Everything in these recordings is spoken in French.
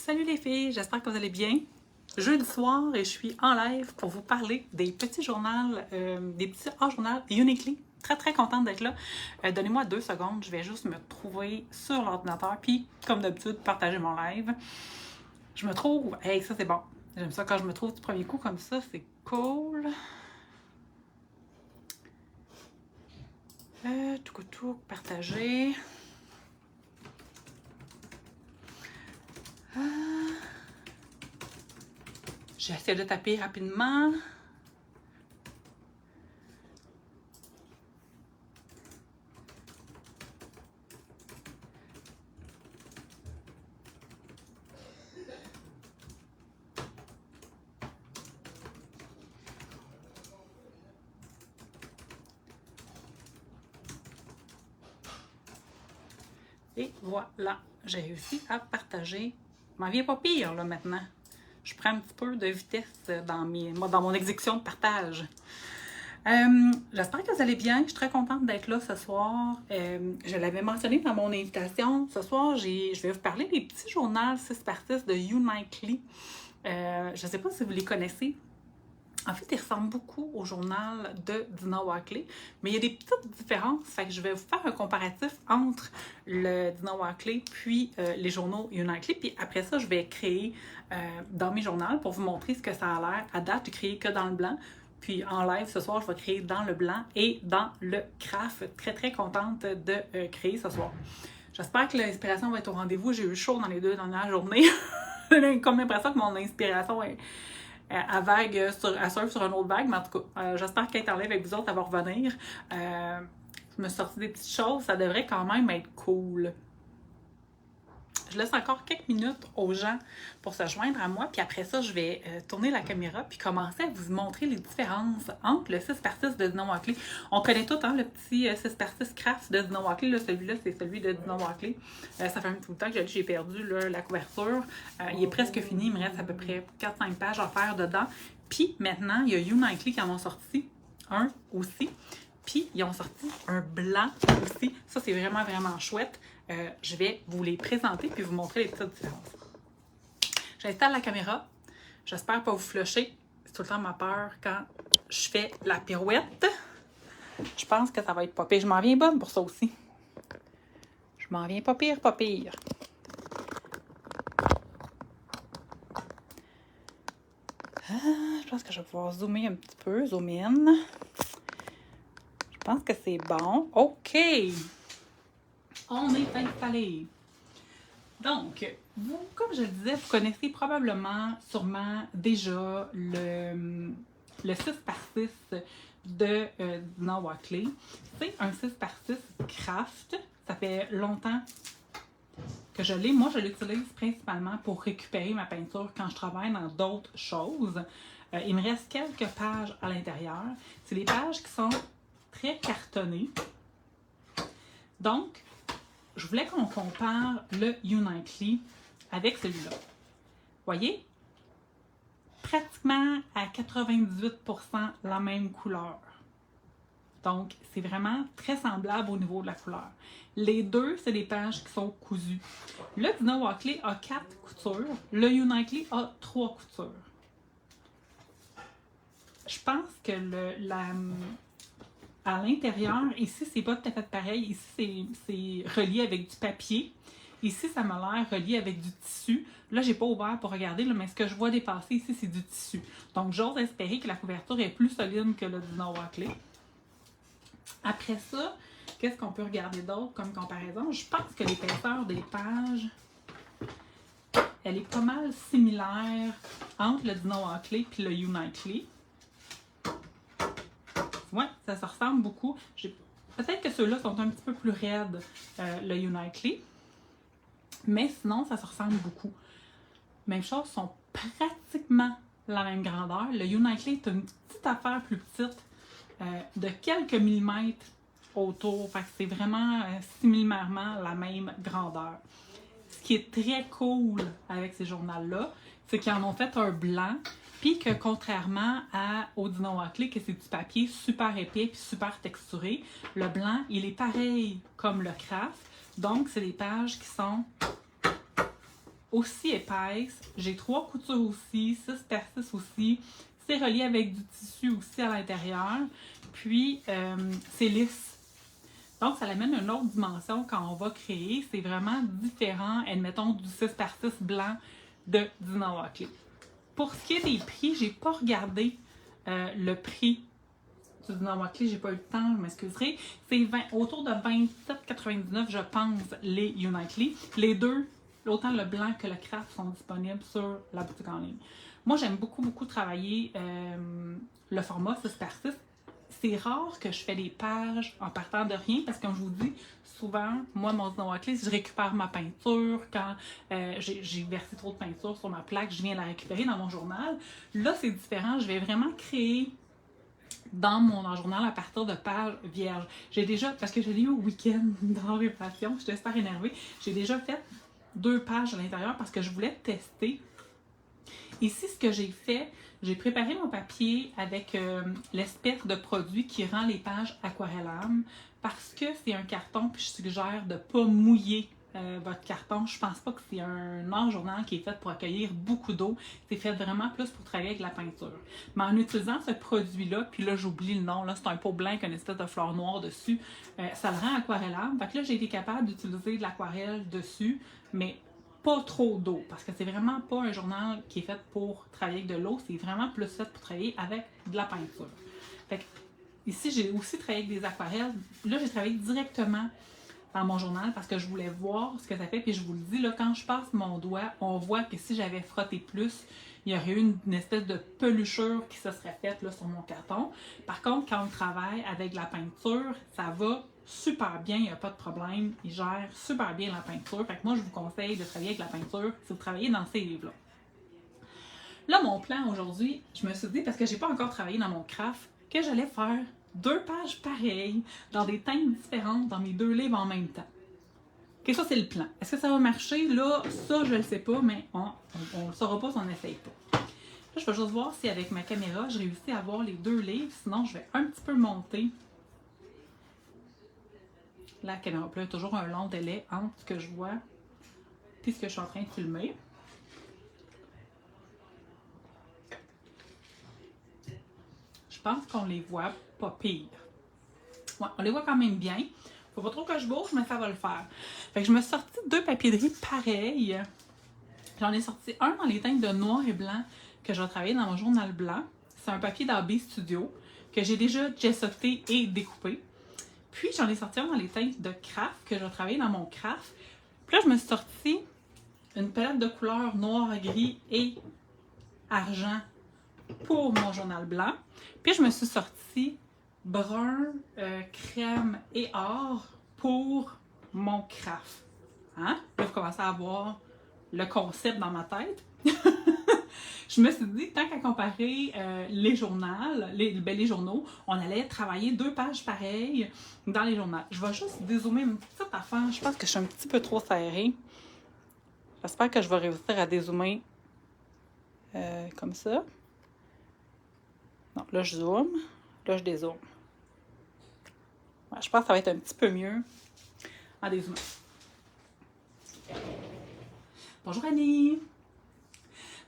Salut les filles, j'espère que vous allez bien. Jeudi soir et je suis en live pour vous parler des petits journaux, des petits hors-journal Uniqlo. Très contente d'être là. Donnez-moi 2 secondes, je vais juste me trouver sur l'ordinateur puis comme d'habitude partager mon live. Je me trouve, hey ça c'est bon, j'aime ça quand je me trouve du premier coup comme ça, c'est cool. Tout, partager. J'essaie de taper rapidement. Et voilà, j'ai réussi à partager. Je m'en viens pas pire là maintenant. Je prends un petit peu de vitesse dans mon exécution de partage. J'espère que vous allez bien. Je suis très contente d'être là ce soir. Je l'avais mentionné dans mon invitation. Ce soir, je vais vous parler des petits journaux 6x6 de Uniqlo. Je ne sais pas si vous les connaissez. En fait, ils ressemblent beaucoup au journal de Dina Wakley, mais il y a des petites différences. Fait que je vais vous faire un comparatif entre le Dina Wakley puis les journaux Uniqlo. Puis après ça, je vais créer dans mes journaux pour vous montrer ce que ça a l'air. À date, je créé que dans le blanc. Puis en live ce soir, je vais créer dans le blanc et dans le craft. Très contente de créer ce soir. J'espère que l'inspiration va être au rendez-vous. J'ai eu chaud dans les 2 dernières journées. J'ai comme l'impression que mon inspiration est à vague, à surf sur une autre vague, mais en tout cas, j'espère qu'être en live avec vous autres, elle va revenir. Je me suis sorti des petites choses, ça devrait quand même être cool. Je laisse encore quelques minutes aux gens pour se joindre à moi, puis après ça, je vais tourner la caméra puis commencer à vous montrer les différences entre le 6x6 de Dina Wakley. On connaît tout, hein, le petit 6x6 craft de Dina Wakley. Celui-là, c'est celui de Dina Wakley. Ça fait un petit bout de temps que j'ai perdu là, la couverture. Il est presque fini, il me reste à peu près 4-5 pages à faire dedans. Puis maintenant, il y a Uniqlo qui en ont sorti un aussi. Puis, ils ont sorti un blanc aussi. Ça, c'est vraiment chouette. Je vais vous les présenter puis vous montrer les petites différences. J'installe la caméra. J'espère pas vous flusher. C'est tout le temps ma peur quand je fais la pirouette. Je pense que ça va être pas pire. Je m'en viens bonne pour ça aussi. Je m'en viens pas pire. Je pense que je vais pouvoir zoomer un petit peu. Zoom in. Je pense que c'est bon. OK! On est installé. Donc, vous, comme je le disais, vous connaissez sûrement déjà le 6x6 de Dina Wakley. C'est un 6x6 craft. Ça fait longtemps que je l'ai. Moi, je l'utilise principalement pour récupérer ma peinture quand je travaille dans d'autres choses. Il me reste quelques pages à l'intérieur. C'est des pages qui sont très cartonnées. Donc, je voulais qu'on compare le Uniqlo avec celui-là. Voyez? Pratiquement à 98% la même couleur. Donc, c'est vraiment très semblable au niveau de la couleur. Les deux, c'est des pages qui sont cousues. Le Dina Wakley a 4 coutures. Le Uniqlo a 3 coutures. Je pense que à l'intérieur, ici, c'est pas tout à fait pareil. Ici, c'est relié avec du papier. Ici, ça m'a l'air relié avec du tissu. Là, j'ai pas ouvert pour regarder, là, mais ce que je vois dépasser ici, c'est du tissu. Donc, j'ose espérer que la couverture est plus solide que le Dina Wakley. Après ça, qu'est-ce qu'on peut regarder d'autre comme comparaison? Je pense que l'épaisseur des pages, elle est pas mal similaire entre le Dina Wakley et le Uniqlo. Ouais, ça se ressemble beaucoup. Peut-être que ceux-là sont un petit peu plus raides, le Uniqlo. Mais sinon, ça se ressemble beaucoup. Même chose, sont pratiquement la même grandeur. Le Uniqlo est une petite affaire plus petite, de quelques millimètres autour. Fait que c'est vraiment similairement la même grandeur. Ce qui est très cool avec ces journaux-là, c'est qu'ils en ont fait un blanc. Puis que contrairement au Dina Wakley, que c'est du papier super épais et super texturé, le blanc, il est pareil comme le craft. Donc, c'est des pages qui sont aussi épaisse. J'ai 3 coutures aussi, 6 par 6 aussi. C'est relié avec du tissu aussi à l'intérieur. Puis, c'est lisse. Donc, ça amène une autre dimension quand on va créer. C'est vraiment différent, admettons, du 6 par 6 blanc de Dina Wakley. Pour ce qui est des prix, j'ai pas regardé le prix du Dina Wakley. J'ai pas eu le temps, je m'excuserai. C'est autour de 27,99, je pense, les Unitely. Les deux, autant le blanc que le craft, sont disponibles sur la boutique en ligne. Moi, j'aime beaucoup, beaucoup travailler le format 6 par 6. C'est rare que je fais des pages en partant de rien parce que, comme je vous dis, souvent, moi, mon Dina Wakley, si je récupère ma peinture, quand j'ai versé trop de peinture sur ma plaque, je viens la récupérer dans mon journal. Là, c'est différent. Je vais vraiment créer dans mon journal à partir de pages vierges. J'ai déjà, parce que je l'ai eu au week-end dans Réparation, j'étais super énervée, j'ai déjà fait 2 pages à l'intérieur parce que je voulais tester. Ici, ce que j'ai fait, j'ai préparé mon papier avec l'espèce de produit qui rend les pages aquarellables parce que c'est un carton, puis je suggère de ne pas mouiller votre carton. Je pense pas que c'est un art journal qui est fait pour accueillir beaucoup d'eau. C'est fait vraiment plus pour travailler avec la peinture. Mais en utilisant ce produit-là, puis là, j'oublie le nom, là, c'est un pot blanc avec une espèce de fleur noire dessus, ça le rend aquarellable. Fait que là, j'ai été capable d'utiliser de l'aquarelle dessus, mais pas trop d'eau, parce que c'est vraiment pas un journal qui est fait pour travailler avec de l'eau, c'est vraiment plus fait pour travailler avec de la peinture. Fait que, ici, j'ai aussi travaillé avec des aquarelles. Là, j'ai travaillé directement dans mon journal parce que je voulais voir ce que ça fait. Puis je vous le dis, là, quand je passe mon doigt, on voit que si j'avais frotté plus, il y aurait eu une espèce de peluchure qui se serait faite là, sur mon carton. Par contre, quand on travaille avec la peinture, ça va super bien, il n'y a pas de problème. Il gère super bien la peinture. Fait que moi, je vous conseille de travailler avec la peinture si vous travaillez dans ces livres-là. Là, mon plan aujourd'hui, je me suis dit, parce que j'ai pas encore travaillé dans mon craft, que j'allais faire 2 pages pareilles, dans des teintes différentes, dans mes 2 livres en même temps. Ok, ça c'est le plan. Est-ce que ça va marcher? Là, ça je le sais pas, mais on le saura pas si on n'essaye pas. Là, je vais juste voir si avec ma caméra, je réussis à voir les 2 livres, sinon je vais un petit peu monter. La caméra, là, il y a toujours un long délai entre ce que je vois et ce que je suis en train de filmer. Je pense qu'on les voit pas pire. Ouais, on les voit quand même bien. Faut pas trop que je bouge, mais ça va le faire. Fait que je me suis sorti 2 papiers de riz pareils. J'en ai sorti un dans les teintes de noir et blanc que je vais travailler dans mon journal blanc. C'est un papier d'AB Studio que j'ai déjà gessoté et découpé. Puis j'en ai sorti un dans les teintes de craft que je vais travailler dans mon craft. Puis là, je me suis sorti une palette de couleurs noir, gris et argent pour mon journal blanc. Puis je me suis sorti brun, crème et or pour mon craft. Hein? Là, vous commencez à voir le concept dans ma tête. Je me suis dit, tant qu'à comparer les journaux, on allait travailler 2 pages pareilles dans les journaux. Je vais juste dézoomer une petite affaire. Je pense que je suis un petit peu trop serrée. J'espère que je vais réussir à dézoomer comme ça. Non, là, je zoome. Là, je dézoome. Ouais, je pense que ça va être un petit peu mieux en dézoomant. Bonjour Annie!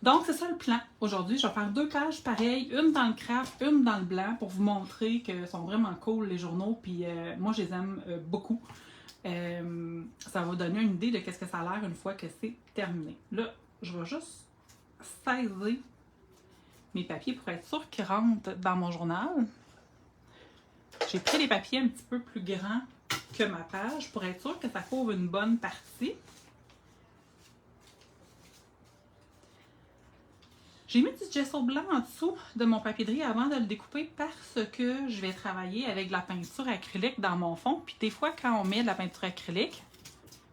Donc, c'est ça le plan. Aujourd'hui, je vais faire 2 pages pareilles, une dans le craft, une dans le blanc, pour vous montrer que sont vraiment cool les journaux, puis moi, je les aime beaucoup. Ça va vous donner une idée de ce que ça a l'air une fois que c'est terminé. Là, je vais juste saisir mes papiers pour être sûr qu'ils rentrent dans mon journal. J'ai pris les papiers un petit peu plus grands que ma page pour être sûr que ça couvre une bonne partie. J'ai mis du gesso blanc en dessous de mon papier de riz avant de le découper parce que je vais travailler avec de la peinture acrylique dans mon fond. Puis des fois, quand on met de la peinture acrylique,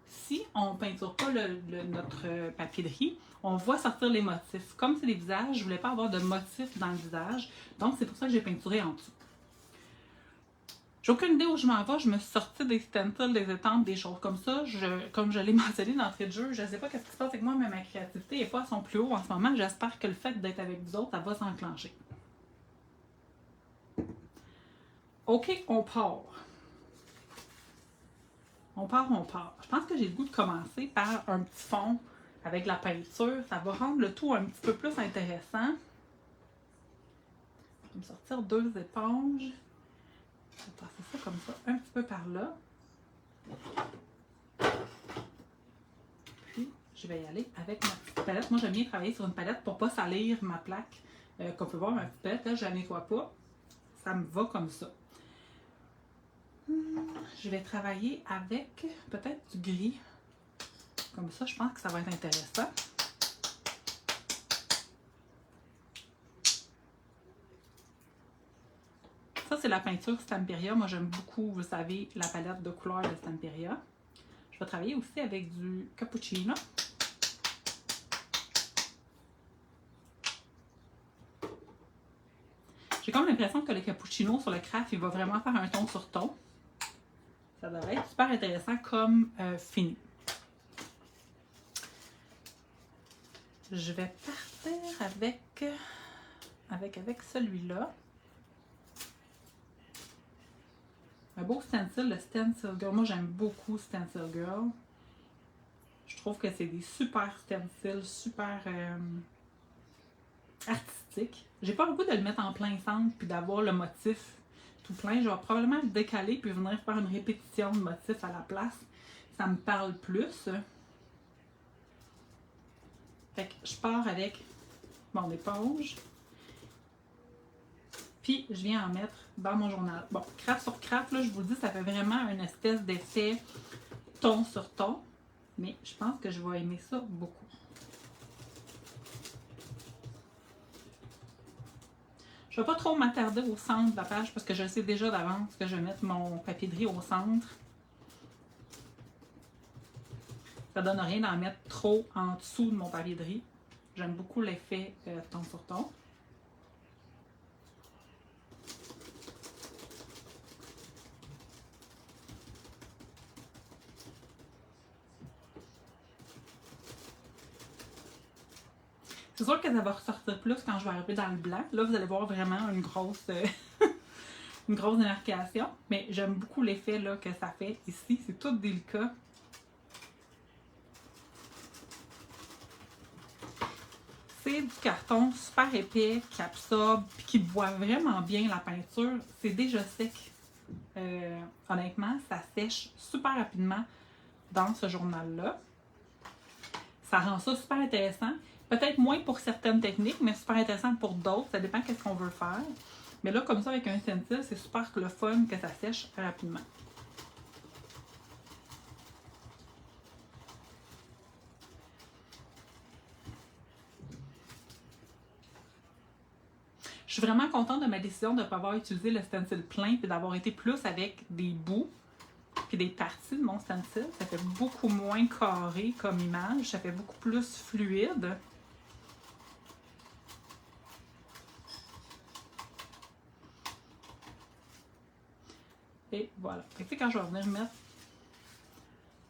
si on ne peinture pas notre papier de riz, on voit sortir les motifs. Comme c'est des visages, je ne voulais pas avoir de motifs dans le visage. Donc, c'est pour ça que j'ai peinturé en dessous. J'ai aucune idée où je m'en vais. Je me suis sortie des stencils, des étampes, des choses comme ça. Comme je l'ai mentionné d'entrée de jeu, je ne sais pas ce qui se passe avec moi, mais ma créativité n'est pas à son plus haut en ce moment. J'espère que le fait d'être avec vous autres, ça va s'enclencher. OK, on part. On part. Je pense que j'ai le goût de commencer par un petit fond avec la peinture. Ça va rendre le tout un petit peu plus intéressant. Je vais me sortir 2 éponges. Je vais passer ça comme ça, un petit peu par là. Puis, je vais y aller avec ma petite palette. Moi, j'aime bien travailler sur une palette pour ne pas salir ma plaque. Comme vous pouvez voir, ma petite palette, là, je ne la nettoie pas. Ça me va comme ça. Je vais travailler avec peut-être du gris. Comme ça, je pense que ça va être intéressant. Ça, c'est la peinture Stamperia. Moi, j'aime beaucoup, vous savez, la palette de couleurs de Stamperia. Je vais travailler aussi avec du cappuccino. J'ai comme l'impression que le cappuccino sur le craft, il va vraiment faire un ton sur ton. Ça devrait être super intéressant comme fini. Je vais partir avec celui-là. Un beau stencil, le Stencil Girl. Moi, j'aime beaucoup Stencil Girl. Je trouve que c'est des super stencils, super artistiques. J'ai pas le goût de le mettre en plein centre puis d'avoir le motif tout plein. Je vais probablement le décaler puis venir faire une répétition de motif à la place. Ça me parle plus. Fait que je pars avec mon éponge. Puis, je viens en mettre dans mon journal. Bon, craft sur craft, là, je vous le dis, ça fait vraiment une espèce d'effet ton sur ton. Mais je pense que je vais aimer ça beaucoup. Je ne vais pas trop m'attarder au centre de la page parce que je sais déjà d'avance que je vais mettre mon papier de riz au centre. Ça ne donne rien d'en mettre trop en dessous de mon papier de riz. J'aime beaucoup l'effet ton sur ton. C'est sûr que ça va ressortir plus quand je vais arriver dans le blanc. Là, vous allez voir vraiment une grosse, une grosse démarcation. Mais j'aime beaucoup l'effet que ça fait ici. C'est tout délicat. C'est du carton super épais qui absorbe et qui boit vraiment bien la peinture. C'est déjà sec. Honnêtement, ça sèche super rapidement dans ce journal-là. Ça rend ça super intéressant. Peut-être moins pour certaines techniques, mais super intéressant pour d'autres. Ça dépend qu'est-ce qu'on veut faire. Mais là, comme ça, avec un stencil, c'est super le fun que ça sèche rapidement. Je suis vraiment contente de ma décision de ne pas avoir utilisé le stencil plein et d'avoir été plus avec des bouts puis des parties de mon stencil. Ça fait beaucoup moins carré comme image. Ça fait beaucoup plus fluide. Et voilà. Fait que quand je vais venir mettre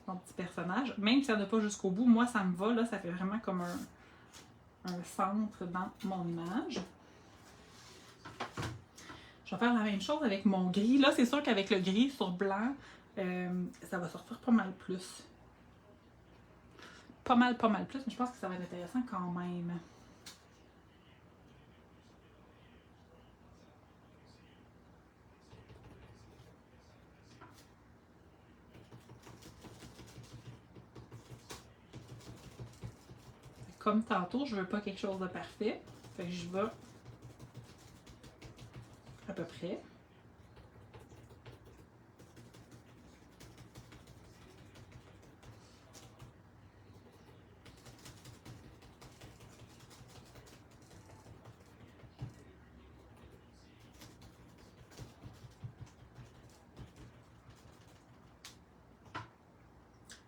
mon petit personnage, même si ça ne va pas jusqu'au bout, moi ça me va. Là, ça fait vraiment comme un centre dans mon image. Je vais faire la même chose avec mon gris. Là, c'est sûr qu'avec le gris sur blanc, ça va sortir pas mal plus. Pas mal plus, mais je pense que ça va être intéressant quand même. Comme tantôt, je veux pas quelque chose de parfait. Fait que je vais à peu près.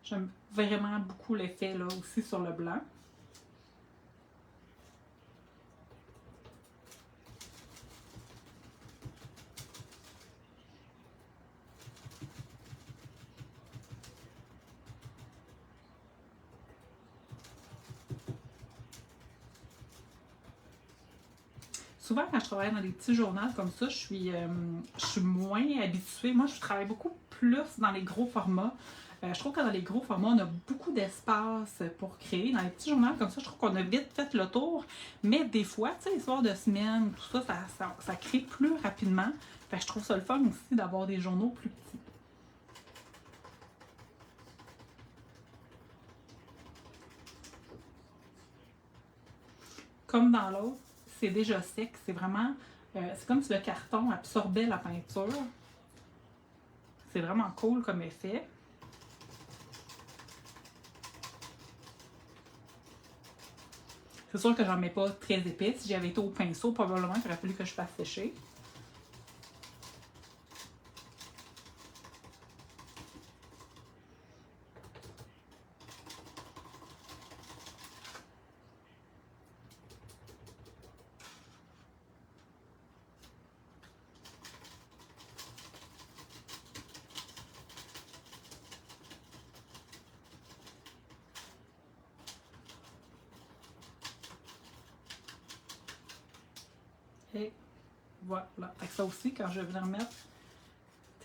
J'aime vraiment beaucoup l'effet là aussi sur le blanc. Souvent, quand je travaille dans des petits journaux comme ça, je suis moins habituée. Moi, je travaille beaucoup plus dans les gros formats. Je trouve que dans les gros formats, on a beaucoup d'espace pour créer. Dans les petits journaux comme ça, je trouve qu'on a vite fait le tour. Mais des fois, tu sais, les soirs de semaine, tout ça, ça crée plus rapidement. Fait que je trouve ça le fun aussi d'avoir des journaux plus petits. Comme dans l'autre, c'est déjà sec. C'est vraiment... c'est comme si le carton absorbait la peinture. C'est vraiment cool comme effet. C'est sûr que j'en mets pas très épais. Si j'avais été au pinceau, probablement qu'il aurait fallu que je fasse sécher. Et voilà. Fait que ça aussi, quand je vais venir mettre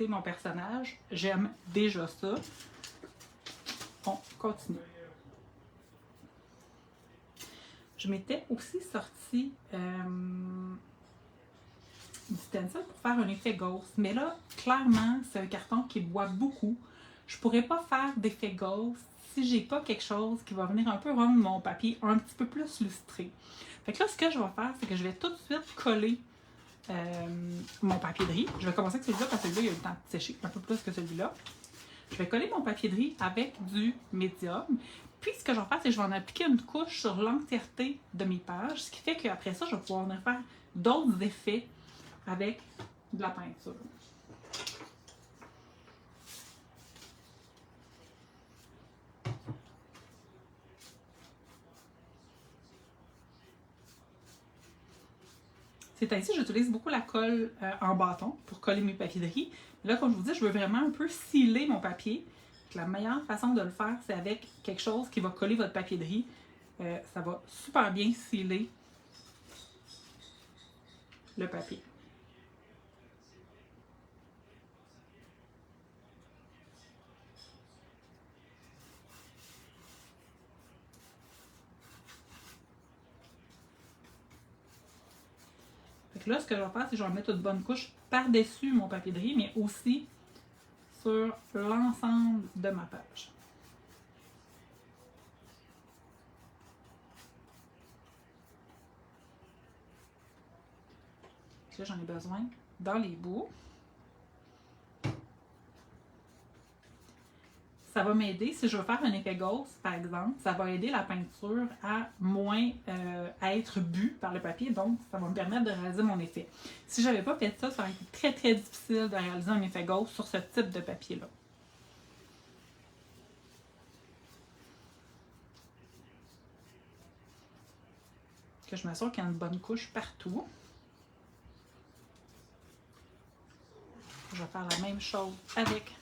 mon personnage, j'aime déjà ça. On continue. Je m'étais aussi sorti du stencil pour faire un effet ghost. Mais là, clairement, c'est un carton qui boit beaucoup. Je pourrais pas faire d'effet ghost si j'ai pas quelque chose qui va venir un peu rendre mon papier un petit peu plus lustré. Fait que là, ce que je vais faire, c'est que je vais tout de suite coller mon papier de riz. Je vais commencer avec celui-là parce que celui-là, il a eu le temps de sécher un peu plus que celui-là. Je vais coller mon papier de riz avec du médium. Puis, ce que je vais faire, c'est que je vais en appliquer une couche sur l'entièreté de mes pages, ce qui fait qu'après ça, je vais pouvoir venir faire d'autres effets avec de la peinture. C'est ainsi, j'utilise beaucoup la colle en bâton pour coller mes papiers de riz. Là, comme je vous dis, je veux vraiment un peu sciller mon papier. La meilleure façon de le faire, c'est avec quelque chose qui va coller votre papier de riz. Ça va super bien sciller le papier. Fait que là, ce que je vais faire, c'est que je vais mettre une bonne couche par-dessus mon papier de riz, mais aussi sur l'ensemble de ma page. Là, j'en ai besoin dans les bouts. Ça va m'aider, si je veux faire un effet ghost, par exemple, ça va aider la peinture à moins à être bue par le papier, donc ça va me permettre de réaliser mon effet. Si je n'avais pas fait ça, ça aurait été très très difficile de réaliser un effet ghost sur ce type de papier-là. Que je m'assure qu'il y a une bonne couche partout. Je vais faire la même chose avec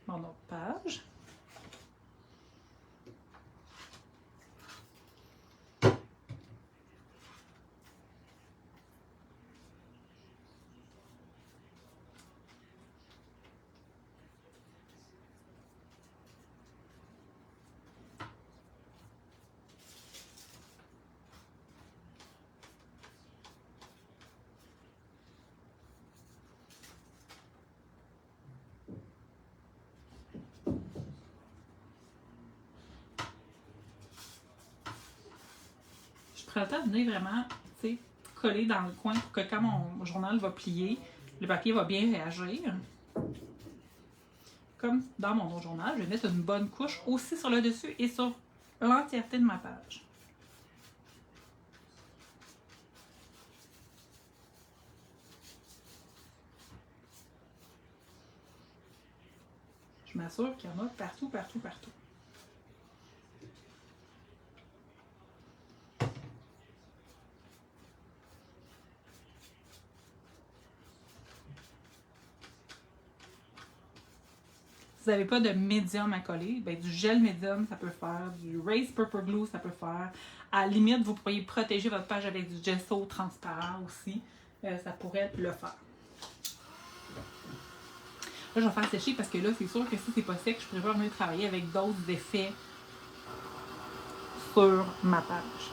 mon autre page. Je prends le temps de venir vraiment coller dans le coin pour que quand mon journal va plier, le papier va bien réagir. Comme dans mon autre journal, je vais mettre une bonne couche aussi sur le dessus et sur l'entièreté de ma page. Je m'assure qu'il y en a partout, partout, partout. Si vous n'avez pas de médium à coller, ben, du gel médium, ça peut faire. Du Raised Paper Glue, ça peut faire. À la limite, vous pourriez protéger votre page avec du gesso transparent aussi. Ça pourrait le faire. Là, je vais faire sécher parce que là, c'est sûr que si c'est pas sec, je pourrais venir travailler avec d'autres effets sur ma page.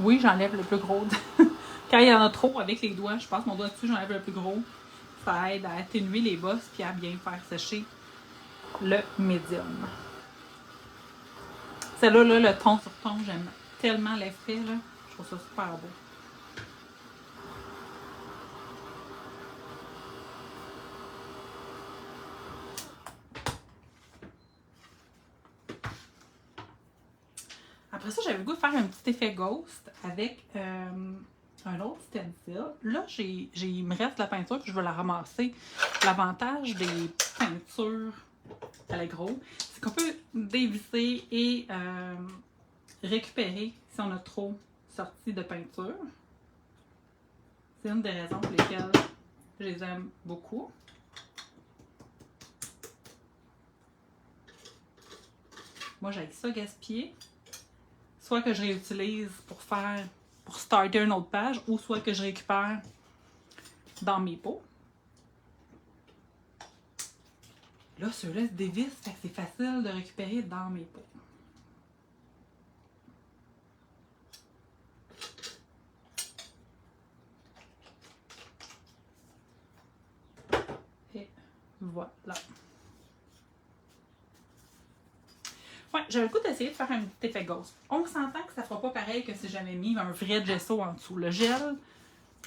Oui, j'enlève le plus gros. Quand il y en a trop avec les doigts, je passe mon doigt dessus, j'enlève le plus gros. Ça aide à atténuer les bosses puis à bien faire sécher le médium. Celle-là, là, le ton sur ton, j'aime tellement l'effet. Là. Je trouve ça super beau. Après ça, j'avais le goût de faire un petit effet ghost avec un autre stencil. Là, il me reste la peinture puis je vais la ramasser. L'avantage des peintures Allegro, c'est qu'on peut dévisser et récupérer si on a trop sorti de peinture. C'est une des raisons pour lesquelles je les aime beaucoup. Moi, j'ai ça gaspiller. Soit que je réutilise pour starter une autre page, ou soit que je récupère dans mes pots. Là, ceux-là se dévissent, fait que c'est facile de récupérer dans mes pots. Et voilà. Ouais, j'avais le goût d'essayer de faire un petit effet ghost. On s'entend que ça ne sera pas pareil que si j'avais mis un vrai gesso en dessous. Le gel,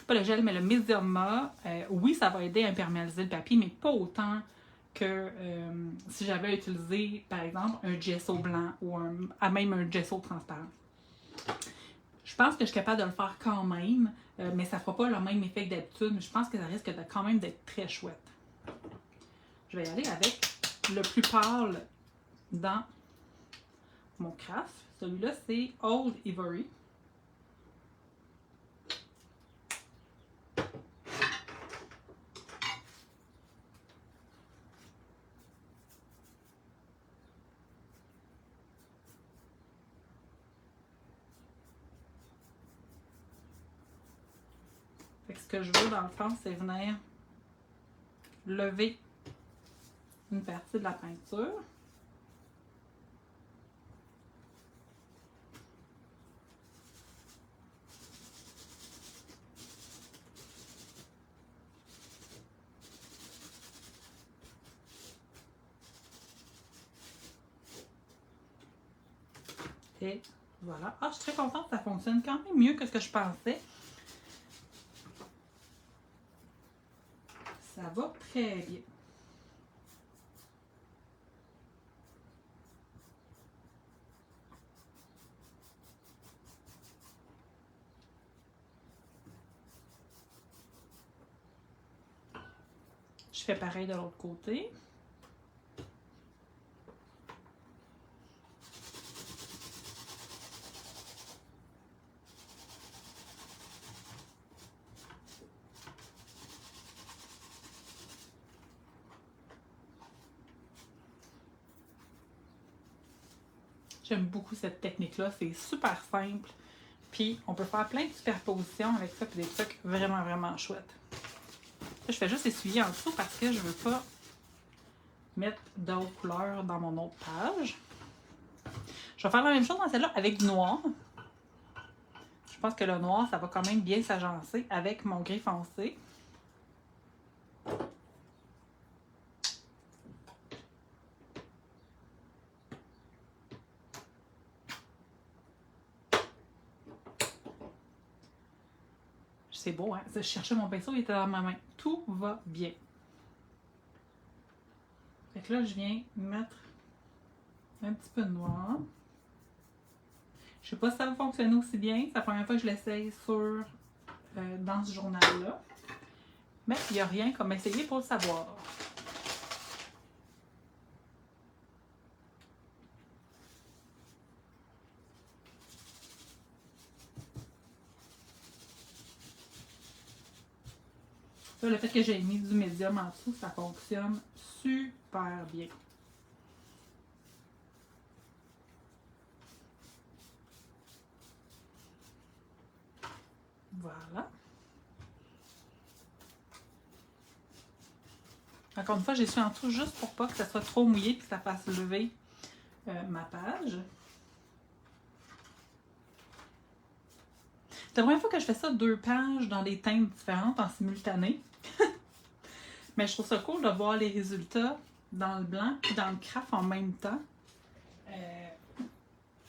pas le gel, mais le Mediuma, oui, ça va aider à imperméabiliser le papier, mais pas autant que si j'avais utilisé, par exemple, un gesso blanc ou même un gesso transparent. Je pense que je suis capable de le faire quand même, mais ça ne fera pas le même effet que d'habitude, mais je pense que ça risque de quand même d'être très chouette. Je vais y aller avec le plus pâle dans mon craft. Celui-là, c'est Old Ivory. Fait que ce que je veux, dans le fond, c'est venir lever une partie de la peinture. Et voilà. Ah, je suis très contente, ça fonctionne quand même mieux que ce que je pensais. Ça va très bien. Je fais pareil de l'autre côté. J'aime beaucoup cette technique-là, c'est super simple. Puis on peut faire plein de superpositions avec ça, puis des trucs vraiment, vraiment chouettes. Là, je fais juste essuyer en dessous parce que je veux pas mettre d'autres couleurs dans mon autre page. Je vais faire la même chose dans celle-là avec du noir. Je pense que le noir, ça va quand même bien s'agencer avec mon gris foncé. C'est beau, hein? Je cherchais mon pinceau, il était dans ma main. Tout va bien. Fait que là, je viens mettre un petit peu de noir. Je sais pas si ça va fonctionner aussi bien. C'est la première fois que je l'essaye dans ce journal-là. Mais il n'y a rien comme essayer pour le savoir. Là, le fait que j'ai mis du médium en dessous, ça fonctionne super bien. Voilà. Encore une fois, j'ai su en dessous juste pour pas que ça soit trop mouillé et que ça fasse lever ma page. C'est la première fois que je fais ça 2 pages dans des teintes différentes en simultané. Mais je trouve ça cool de voir les résultats dans le blanc et dans le craft en même temps.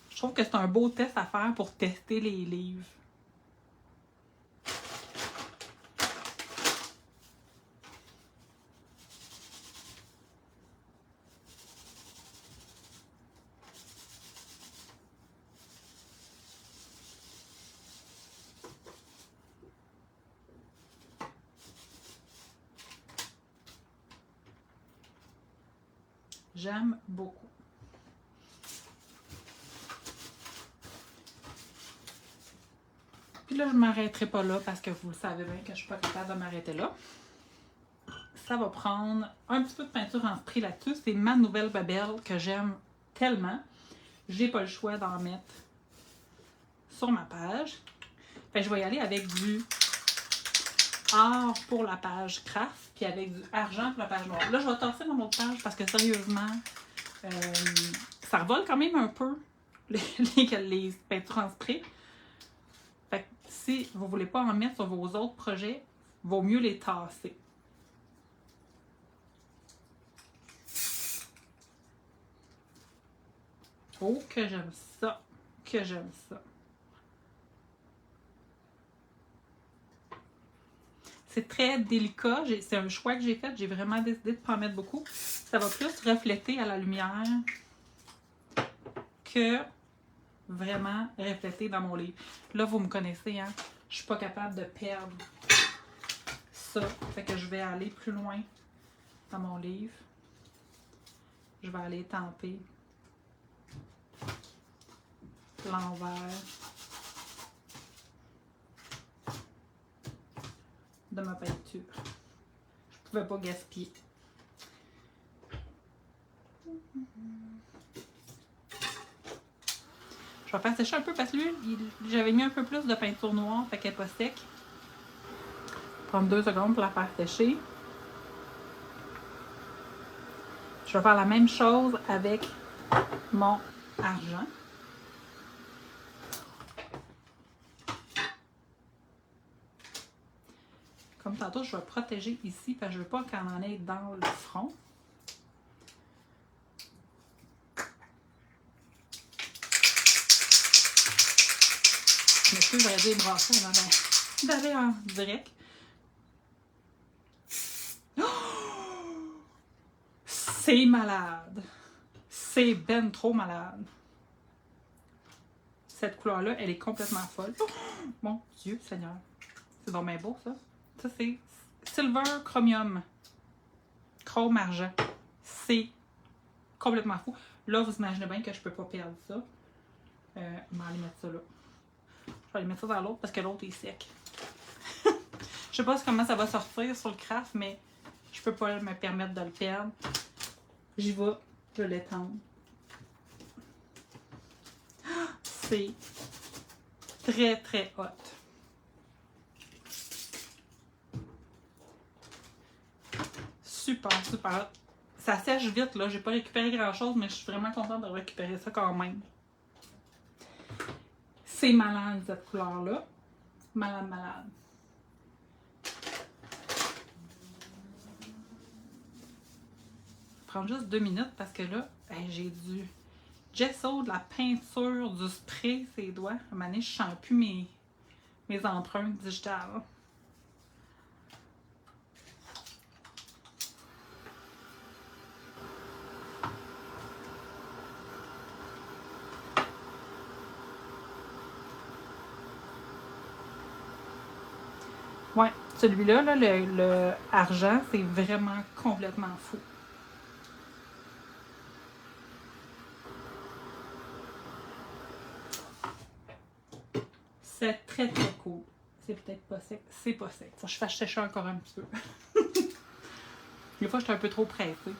Je trouve que c'est un beau test à faire pour tester les livres. J'aime beaucoup. Puis là, je ne m'arrêterai pas là parce que vous le savez bien que je ne suis pas capable de m'arrêter là. Ça va prendre un petit peu de peinture en spray là-dessus. C'est ma nouvelle Babel que j'aime tellement. J'ai pas le choix d'en mettre sur ma page. Fait que je vais y aller avec du or pour la page craft, puis avec du argent pour la page noire. Là, je vais tasser dans l'autre page parce que sérieusement, ça revole quand même un peu les peintures en spray. Fait que si vous ne voulez pas en mettre sur vos autres projets, vaut mieux les tasser. Oh, que j'aime ça! Que j'aime ça! C'est très délicat. C'est un choix que j'ai fait. J'ai vraiment décidé de ne pas en mettre beaucoup. Ça va plus refléter à la lumière que vraiment refléter dans mon livre. Là, vous me connaissez, hein? Je suis pas capable de perdre ça. Fait que je vais aller plus loin dans mon livre. Je vais aller tenter l'envers de ma peinture. Je pouvais pas gaspiller. Je vais faire sécher un peu parce que lui, j'avais mis un peu plus de peinture noire, fait qu'elle n'est pas sec. Prendre 2 secondes pour la faire sécher. Je vais faire la même chose avec mon argent. Comme tantôt, je vais protéger ici parce que je ne veux pas qu'elle en ait dans le front. Je m'excuse, j'aurais dû brasser avant d'aller en direct. Oh! C'est malade! C'est ben trop malade. Cette couleur-là, elle est complètement folle. Oh! Mon Dieu Seigneur! C'est donc bien beau, ça. Ça, c'est Silver Chromium. Chrome argent. C'est complètement fou. Là, vous imaginez bien que je peux pas perdre ça. Je vais aller mettre ça là. Je vais aller mettre ça dans l'autre parce que l'autre est sec. Je sais pas comment ça va sortir sur le craft, mais je peux pas me permettre de le perdre. J'y vais. Je vais l'étendre. C'est très, très hot. Super, super hot. Ça sèche vite, là. J'ai pas récupéré grand-chose, mais je suis vraiment contente de récupérer ça quand même. C'est malade, cette couleur-là. Malade, malade. Je vais prendre juste 2 minutes parce que là, j'ai du gesso, de la peinture, du spray, ses doigts. À un moment donné, je ne sens plus mes empreintes digitales. Celui-là, là, le argent, c'est vraiment complètement fou. C'est très très cool. C'est peut-être pas sec. C'est pas sec. Faut que je fasse sécher encore un petit peu. Des fois, je suis un peu trop pressée.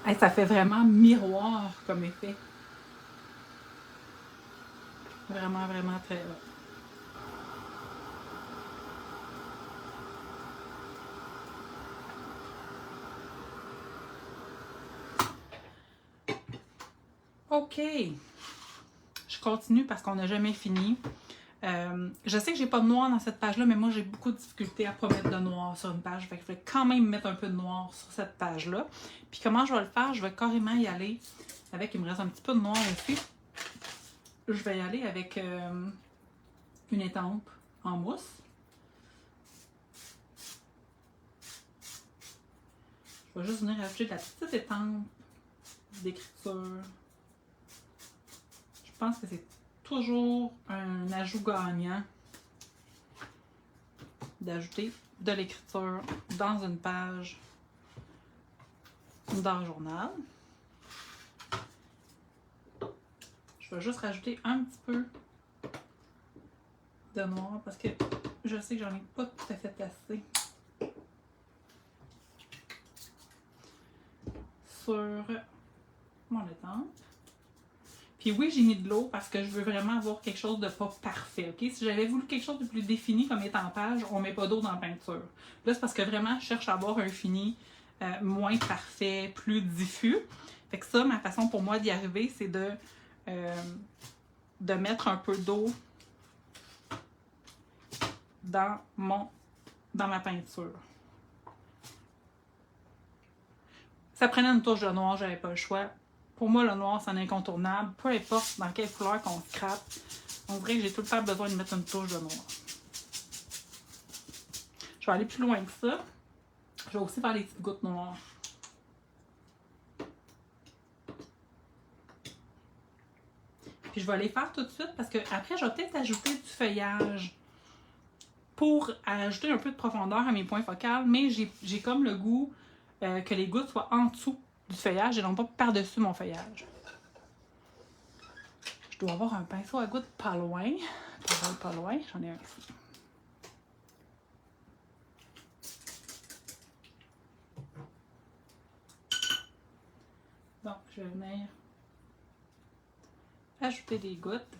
Hey, ça fait vraiment miroir comme effet. Vraiment, vraiment très hot. OK. Je continue parce qu'on n'a jamais fini. Je sais que j'ai pas de noir dans cette page-là, mais moi j'ai beaucoup de difficultés à pas mettre de noir sur une page. Fait que je vais quand même mettre un peu de noir sur cette page-là. Puis comment je vais le faire? Je vais carrément y aller avec, il me reste un petit peu de noir ici. Je vais y aller avec une étampe en mousse. Je vais juste venir ajouter de la petite étampe d'écriture. Je pense que c'est toujours un ajout gagnant d'ajouter de l'écriture dans une page d'un journal. Je vais juste rajouter un petit peu de noir parce que je sais que j'en ai pas tout à fait assez sur mon étampe. Puis oui, j'ai mis de l'eau parce que je veux vraiment avoir quelque chose de pas parfait, ok? Si j'avais voulu quelque chose de plus défini comme étampage, on met pas d'eau dans la peinture. Là, c'est parce que vraiment, je cherche à avoir un fini moins parfait, plus diffus. Fait que ça, ma façon pour moi d'y arriver, c'est de mettre un peu d'eau dans ma peinture. Ça prenait une touche de noir, j'avais pas le choix. Pour moi, le noir, c'est un incontournable. Peu importe dans quelle couleur qu'on scrape, on dirait que j'ai tout le temps besoin de mettre une touche de noir. Je vais aller plus loin que ça. Je vais aussi faire les petites gouttes noires. Puis je vais les faire tout de suite parce que après, je vais peut-être ajouter du feuillage pour ajouter un peu de profondeur à mes points focaux, mais j'ai comme le goût que les gouttes soient en dessous du feuillage et non pas par-dessus mon feuillage. Je dois avoir un pinceau à gouttes pas loin. Pas loin, j'en ai un ici. Donc, je vais venir ajouter des gouttes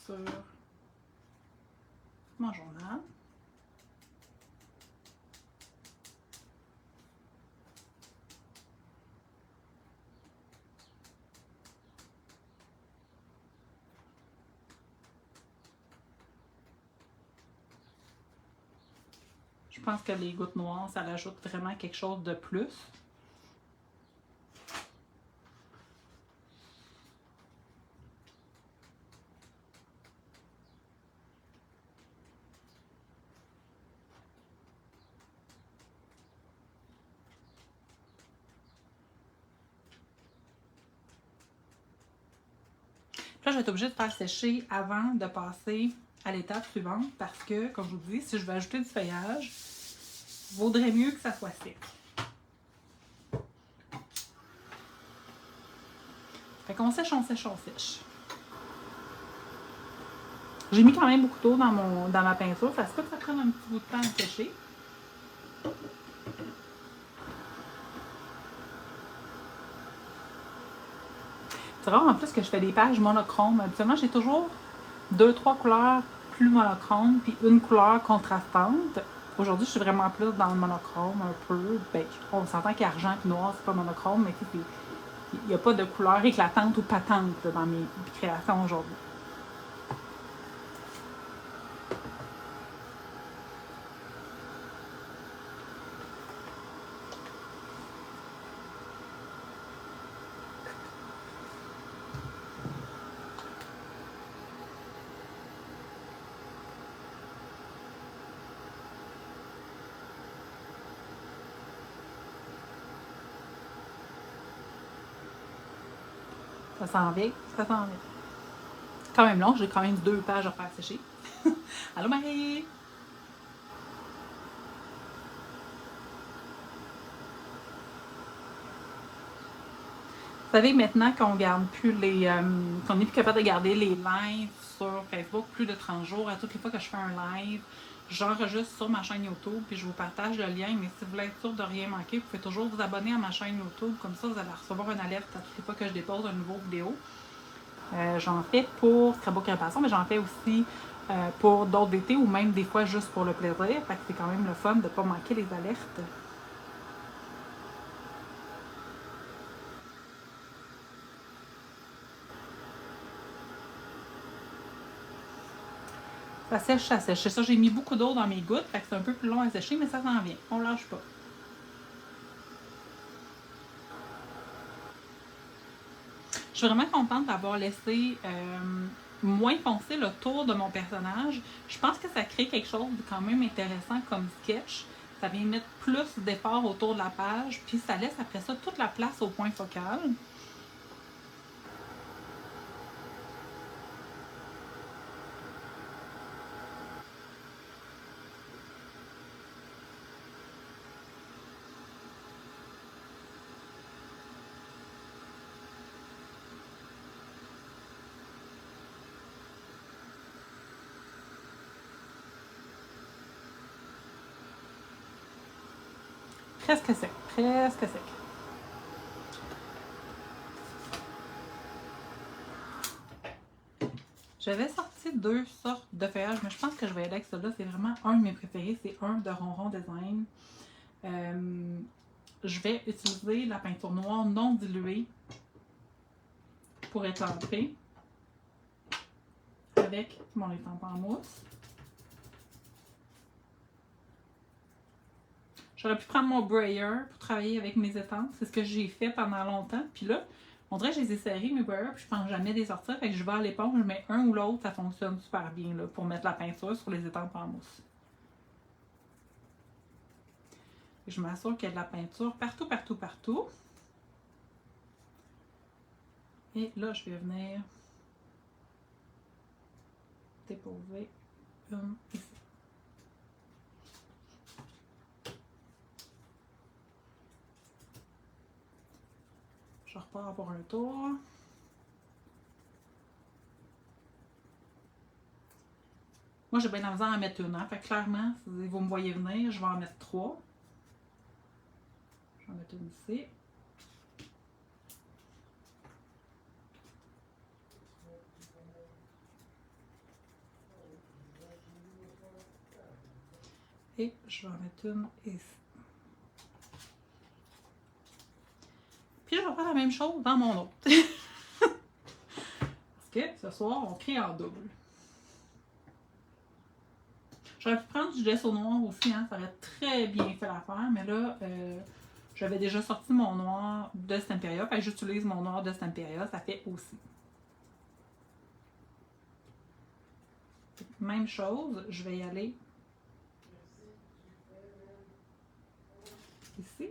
sur mon journal. Je pense que les gouttes noires, ça rajoute vraiment quelque chose de plus. Là, je vais être obligée de faire sécher avant de passer à l'étape suivante parce que, comme je vous dis, si je veux ajouter du feuillage, il vaudrait mieux que ça soit sec. Fait qu'on sèche, on sèche, on sèche. J'ai mis quand même beaucoup d'eau dans ma peinture. Ça se peut que ça prenne un petit bout de temps à sécher. C'est rare en plus que je fais des pages monochromes. Habituellement, j'ai toujours 2-3 couleurs plus monochromes puis une couleur contrastante. Aujourd'hui, je suis vraiment plus dans le monochrome un peu. Ben, on s'entend qu'argent et noir, c'est pas monochrome, mais il n'y a pas de couleur éclatante ou patente là, dans mes créations aujourd'hui. Ça s'en vient, ça s'en vient. Quand même long, j'ai quand même 2 pages à faire sécher. Allô Marie! Vous savez, maintenant qu'on garde plus les. Qu'on n'est plus capable de garder les lives sur Facebook plus de 30 jours, à toutes les fois que je fais un live, j'enregistre sur ma chaîne YouTube puis je vous partage le lien. Mais si vous voulez être sûr de rien manquer, vous pouvez toujours vous abonner à ma chaîne YouTube. Comme ça, vous allez recevoir une alerte à toutes les fois que je dépose une nouvelle vidéo. J'en fais pour Scrapbook et Passion, mais j'en fais aussi pour d'autres d'été ou même des fois juste pour le plaisir. Fait que c'est quand même le fun de ne pas manquer les alertes. Ça sèche, ça sèche. C'est ça, j'ai mis beaucoup d'eau dans mes gouttes, fait que c'est un peu plus long à sécher, mais ça s'en vient. On lâche pas. Je suis vraiment contente d'avoir laissé moins foncé le tour de mon personnage. Je pense que ça crée quelque chose de quand même intéressant comme sketch. Ça vient mettre plus d'efforts autour de la page, puis ça laisse après ça toute la place au point focal. Presque sec, presque sec. J'avais sorti 2 sortes de feuillages, mais je pense que je vais aller avec celui-là. C'est vraiment un de mes préférés. C'est un de Ronron Design. Je vais utiliser la peinture noire non diluée pour être entrée avec mon étampe en mousse. J'aurais pu prendre mon brayer pour travailler avec mes étampes. C'est ce que j'ai fait pendant longtemps. Puis là, on dirait que je les ai serrés, mes brayers, puis je pense jamais les sortir. Fait que je vais à l'éponge, mais un ou l'autre, ça fonctionne super bien là, pour mettre la peinture sur les étampes en mousse. Et je m'assure qu'il y a de la peinture partout, partout, partout. Et là, je vais venir déposer une ici. Je repars pour un tour. Moi, j'ai bien la misère à en mettre une. Hein? Fait que clairement, si vous me voyez venir, je vais en mettre 3. Je vais en mettre une ici. Et je vais en mettre une ici. Puis je vais faire la même chose dans mon autre. Parce que ce soir, on crée en double. J'aurais pu prendre du gesso noir aussi, hein, ça aurait très bien fait l'affaire, mais là, j'avais déjà sorti mon noir de Stamperia, fait que j'utilise mon noir de Stamperia, ça fait aussi. Même chose, je vais y aller ici.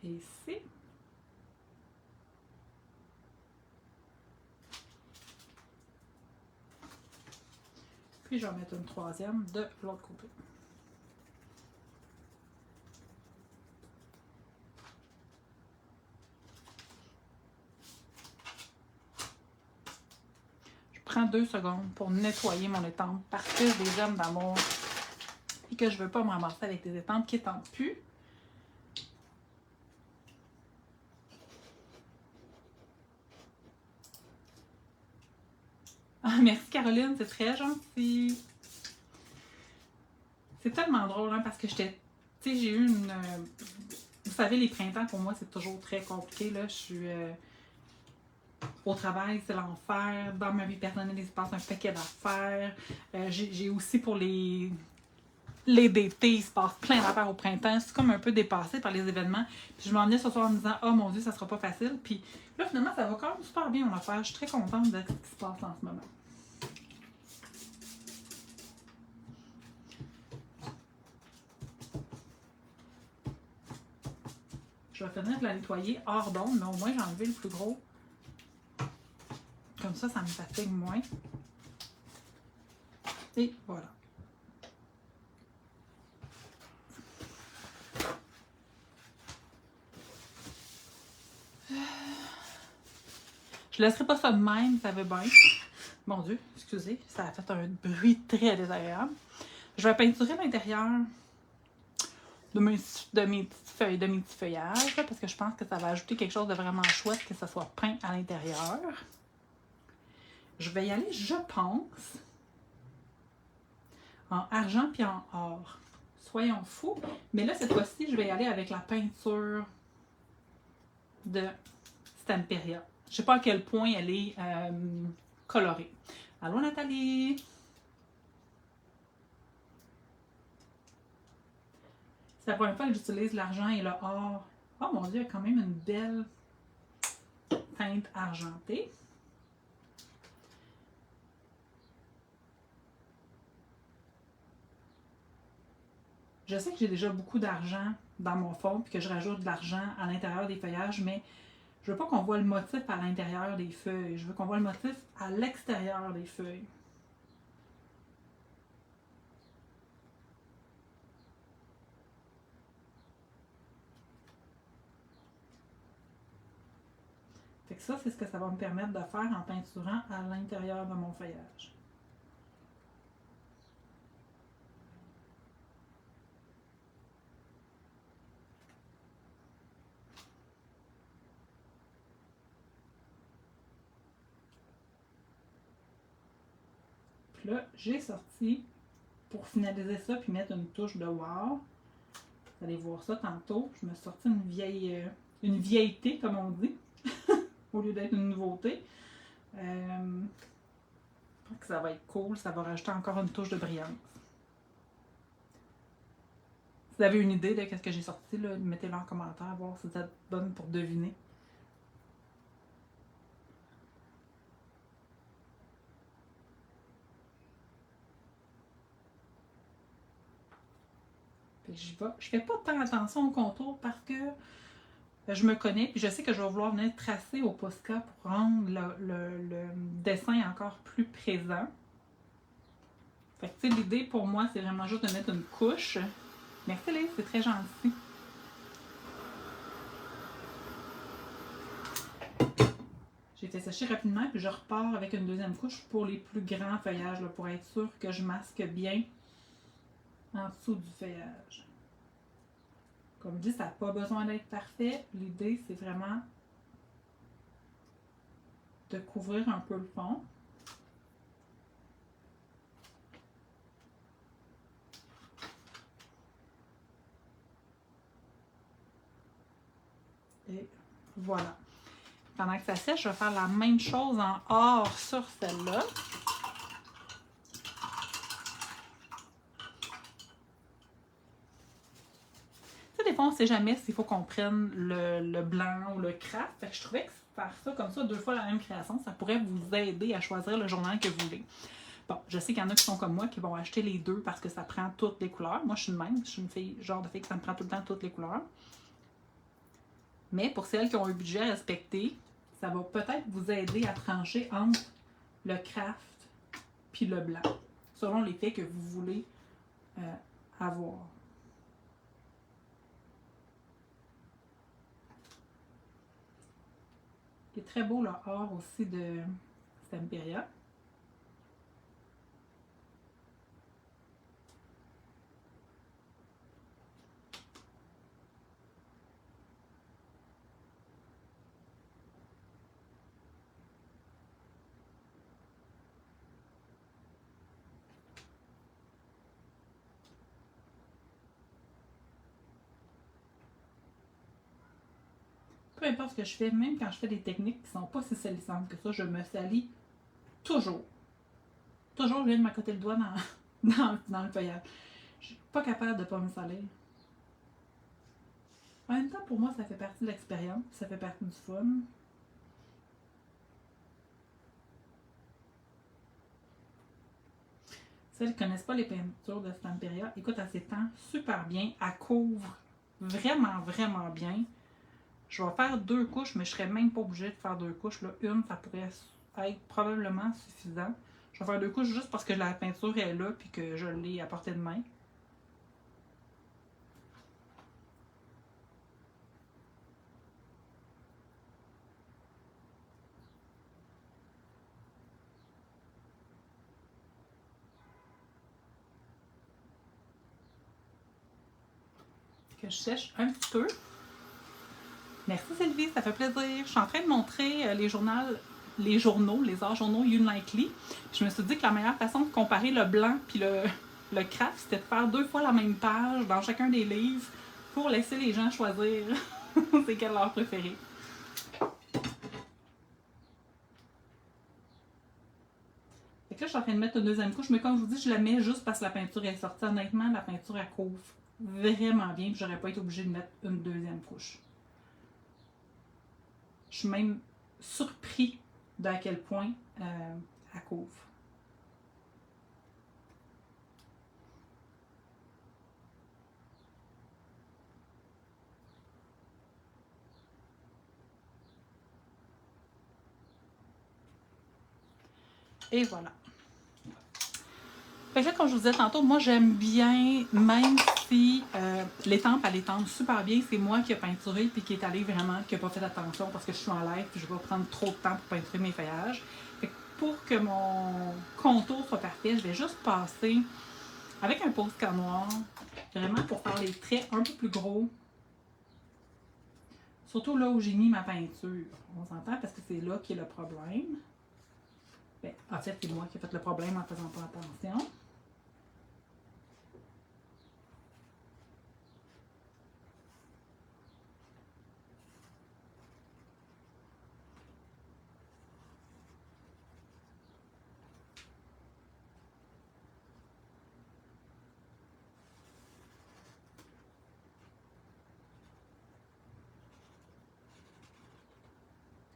Et ici. Puis je vais mettre une troisième de l'autre côté. Je prends 2 secondes pour nettoyer mon étampe parce que je les aime d'amour et que je ne veux pas me ramasser avec des étampes qui n'étampent plus. Ah, merci Caroline, c'est très gentil. C'est tellement drôle, hein, parce que j'étais. Tu sais, j'ai eu une. Vous savez, les printemps, pour moi, c'est toujours très compliqué. Là. Je suis. Au travail, c'est l'enfer. Dans ma vie personnelle, il se passe un paquet d'affaires. J'ai aussi pour les l'été, il se passe plein d'affaires au printemps. C'est comme un peu dépassé par les événements. Puis je m'en venais ce soir en me disant, oh mon Dieu, ça sera pas facile. Puis là, finalement, ça va quand même super bien, mon affaire. Je suis très contente de ce qui se passe en ce moment. Je vais finir de la nettoyer hors d'onde, mais au moins j'ai enlevé le plus gros. Comme ça me fatigue moins. Et voilà. Je laisserai pas ça de même, ça va bien. Mon Dieu, excusez, ça a fait un bruit très désagréable. Je vais peinturer l'intérieur de mes petits feuillages, là, parce que je pense que ça va ajouter quelque chose de vraiment chouette, que ça soit peint à l'intérieur. Je vais y aller, je pense, en argent puis en or. Soyons fous. Mais là, cette fois-ci, je vais y aller avec la peinture de Stamperia. Je ne sais pas à quel point elle est colorée. Allô, Nathalie? C'est la première fois que j'utilise l'argent et le or. Oh mon Dieu, il y a quand même une belle teinte argentée. Je sais que j'ai déjà beaucoup d'argent dans mon fond puis que je rajoute de l'argent à l'intérieur des feuillages, mais je veux pas qu'on voit le motif à l'intérieur des feuilles. Je veux qu'on voit le motif à l'extérieur des feuilles. Fait que ça, c'est ce que ça va me permettre de faire en peinturant à l'intérieur de mon feuillage. Puis là, j'ai sorti, pour finaliser ça puis mettre une touche de wow. Vous allez voir ça tantôt. Je me suis sorti une vieilleté, comme on dit, au lieu d'être une nouveauté. Je pense que ça va être cool. Ça va rajouter encore une touche de brillance. Si vous avez une idée de ce que j'ai sorti, mettez-le en commentaire, voir si vous êtes bonne pour deviner. Je fais pas tant attention au contour parce que je me connais, puis je sais que je vais vouloir venir tracer au Posca pour rendre le dessin encore plus présent. Fait que, l'idée pour moi, c'est vraiment juste de mettre une couche. Merci Lise, c'est très gentil. J'ai fait sécher rapidement, puis je repars avec une deuxième couche pour les plus grands feuillages, là, pour être sûr que je masque bien en dessous du feuillage. Comme je dis, ça n'a pas besoin d'être parfait. L'idée, c'est vraiment de couvrir un peu le fond. Et voilà. Pendant que ça sèche, je vais faire la même chose en or sur celle-là. Des fois, on ne sait jamais s'il faut qu'on prenne le blanc ou le craft. Fait que je trouvais que faire ça comme ça, 2 fois la même création, ça pourrait vous aider à choisir le journal que vous voulez. Bon, je sais qu'il y en a qui sont comme moi, qui vont acheter les deux parce que ça prend toutes les couleurs. Moi, je suis de même. Je suis une fille, genre de fille que ça me prend tout le temps toutes les couleurs. Mais pour celles qui ont un budget à respecter, ça va peut-être vous aider à trancher entre le craft puis le blanc, selon l'effet que vous voulez avoir. Il est très beau le or aussi de Stamperia. Peu importe ce que je fais, même quand je fais des techniques qui ne sont pas si salissantes que ça, je me salis toujours. Toujours, je viens de m'accoter le doigt dans le feuillage. Je suis pas capable de pas me salir. En même temps, pour moi, ça fait partie de l'expérience, ça fait partie du fun. Celles qui ne connaissent pas les peintures de Stamperia, écoute, elle s'étend super bien. Elle couvre vraiment, vraiment bien. Je vais faire 2 couches, mais je ne serais même pas obligée de faire 2 couches. Là. Une, ça pourrait être probablement suffisant. Je vais faire 2 couches juste parce que la peinture est là et que je l'ai à portée de main. Que je sèche un petit peu. Merci Sylvie, ça fait plaisir. Je suis en train de montrer les journaux, les arts journaux Unlikely. Je me suis dit que la meilleure façon de comparer le blanc puis le craft, c'était de faire 2 fois la même page dans chacun des livres pour laisser les gens choisir c'est quel leur préféré. Fait que là, je suis en train de mettre une 2e couche, mais comme je vous dis, je la mets juste parce que la peinture est sortie. Honnêtement, la peinture, elle couvre vraiment bien, puis j'aurais pas été obligée de mettre une 2e couche. Je suis même surpris d'à quel point elle couvre. Et voilà. Fait que là, comme je vous disais tantôt, moi j'aime bien, même si l'étampe, elle étampe super bien, c'est moi qui ai peinturé puis qui est allé vraiment, qui n'a pas fait attention parce que je suis en live puis je vais prendre trop de temps pour peinturer mes feuillages. Fait que pour que mon contour soit parfait, je vais juste passer avec un Posca noir, vraiment pour faire les traits un peu plus gros. Surtout là où j'ai mis ma peinture. On s'entend parce que c'est là qui est le problème. Ben, en fait, c'est moi qui ai fait le problème en faisant pas attention.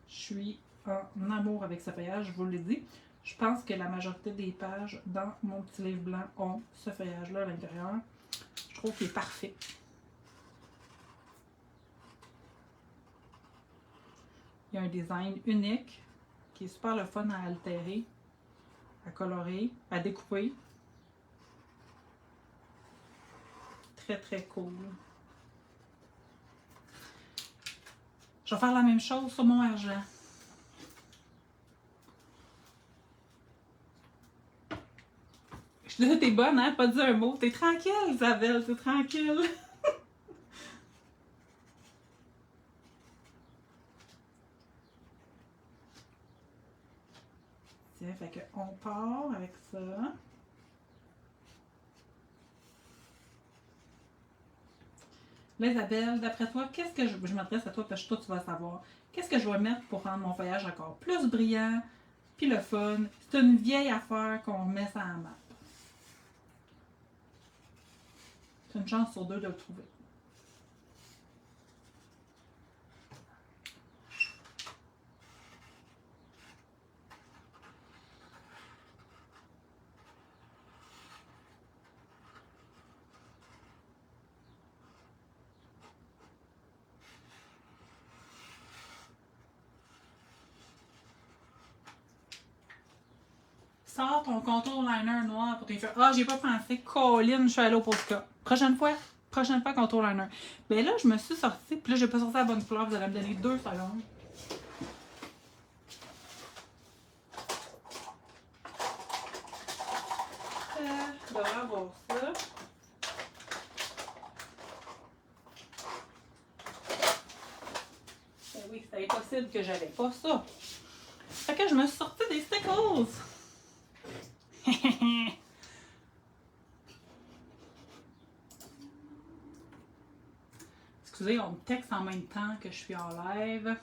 Je suis en amour avec ce feuillage, je vous l'ai dit. Je pense que la majorité des pages dans mon petit livre blanc ont ce feuillage-là à l'intérieur. Je trouve qu'il est parfait. Il y a un design unique qui est super le fun à altérer, à colorer, à découper. Très très cool. Je vais faire la même chose sur mon argent. T'es bonne, hein? Pas dit un mot. T'es tranquille, Isabelle, t'es tranquille. Tiens, fait qu'on part avec ça. Là, Isabelle, d'après toi, qu'est-ce que je m'adresse à toi parce que toi, tu vas savoir. Qu'est-ce que je vais mettre pour rendre mon feuillage encore plus brillant, puis le fun? C'est une vieille affaire qu'on met ça en map. C'est une chance sur 2 de le trouver. Sors ton contour liner noir pour tes feuilles. Ah, j'ai pas pensé. Colline, je suis allée au Posca. Prochaine fois, contour liner. Mais là, je me suis sortie, puis là, j'ai pas sorti la bonne couleur. Vous allez me donner 2 secondes. Je devrais avoir ça. Ben oui, c'était impossible que j'avais pas ça. Fait que je me suis sortie des stickers. Excusez, on me texte en même temps que je suis en live.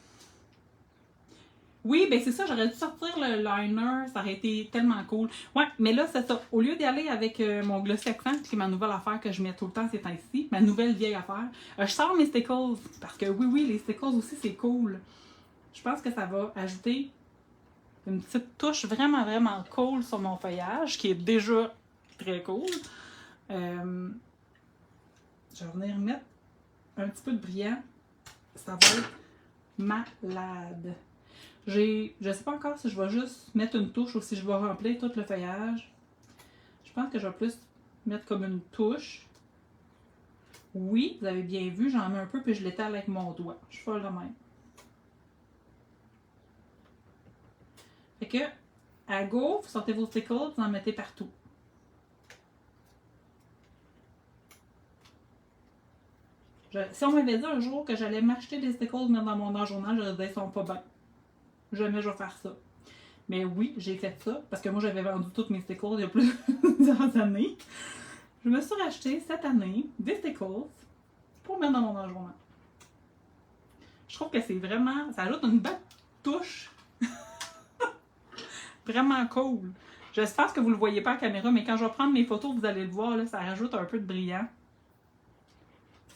Oui, ben c'est ça, j'aurais dû sortir le liner, ça aurait été tellement cool. Ouais, mais là, c'est ça. Au lieu d'y aller avec mon Glossy Accent, qui est ma nouvelle affaire que je mets tout le temps ces temps-ci, ma nouvelle vieille affaire, je sors mes stickles. Parce que oui, les stickles aussi, c'est cool. Je pense que ça va ajouter une petite touche vraiment, vraiment cool sur mon feuillage, qui est déjà très cool. Je vais venir mettre un petit peu de brillant. Ça va être malade. Je sais pas encore si je vais juste mettre une touche ou si je vais remplir tout le feuillage. Je pense que je vais plus mettre comme une touche. Oui, vous avez bien vu, j'en mets un peu puis je l'étale avec mon doigt. Je fais le même. Fait que, à go, vous sortez vos stickles, vous en mettez partout. Si on m'avait dit un jour que j'allais m'acheter des stickles mettre dans mon journal, je disais, ils sont pas bons. Jamais je vais faire ça. Mais oui, j'ai fait ça parce que moi j'avais vendu toutes mes stickles il y a plusieurs années. Je me suis racheté cette année des stickles pour mettre dans mon journal. Je trouve que c'est vraiment. Ça ajoute une belle touche. Vraiment cool. J'espère que vous ne le voyez pas à la caméra, mais quand je vais prendre mes photos, vous allez le voir, là, ça rajoute un peu de brillant.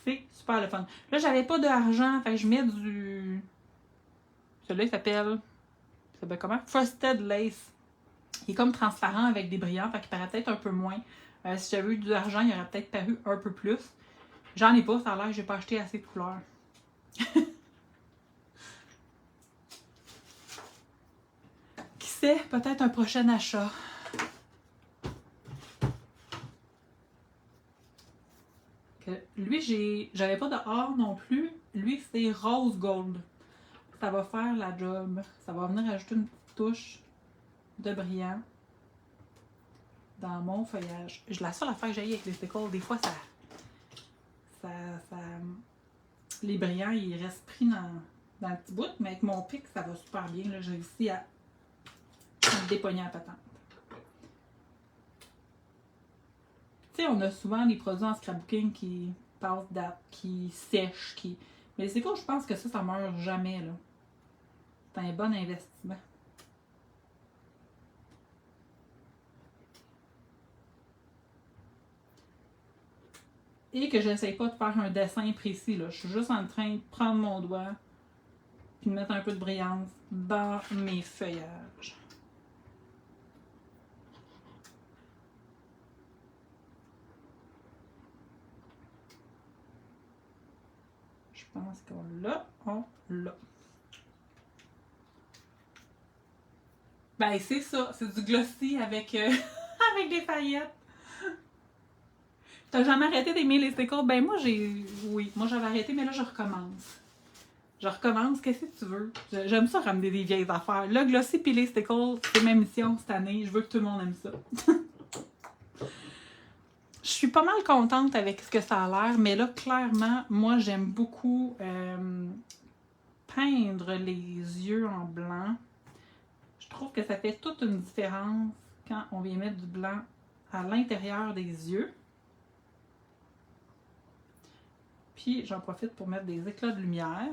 C'est super le fun. Là, j'avais pas d'argent, fait que je mets du. Celui-là, il s'appelle comment? Frosted Lace. Il est comme transparent avec des brillants, fait qu'il paraît peut-être un peu moins. Si j'avais eu de l'argent, il aurait peut-être paru un peu plus. J'en ai pas, ça a l'air que j'ai pas acheté assez de couleurs. Qui sait, peut-être un prochain achat. Lui, j'avais pas de or non plus. Lui, c'est rose gold. Ça va faire la job. Ça va venir ajouter une petite touche de brillant dans mon feuillage. La seule affaire que j'ai avec les stickles, des fois, les brillants, ils restent pris dans le petit bout, mais avec mon pic, ça va super bien. J'ai réussi à dépogner la patente. Tu sais, on a souvent des produits en scrapbooking qui passent date, qui sèchent, mais les stickles, je pense que ça meurt jamais, là. C'est un bon investissement. Et que j'essaye pas de faire un dessin précis, là. Je suis juste en train de prendre mon doigt puis de mettre un peu de brillance dans mes feuillages. Je pense qu'on l'a. Ben, c'est ça. C'est du glossy avec, avec des paillettes. T'as jamais arrêté d'aimer les stickles? Ben, oui, moi j'avais arrêté, mais là, je recommence. Qu'est-ce que tu veux? J'aime ça ramener des vieilles affaires. Le glossy pis les stickles, c'est ma mission cette année. Je veux que tout le monde aime ça. Je suis pas mal contente avec ce que ça a l'air, mais là, clairement, moi, j'aime beaucoup peindre les yeux en blanc. Je trouve que ça fait toute une différence quand on vient mettre du blanc à l'intérieur des yeux. Puis, j'en profite pour mettre des éclats de lumière.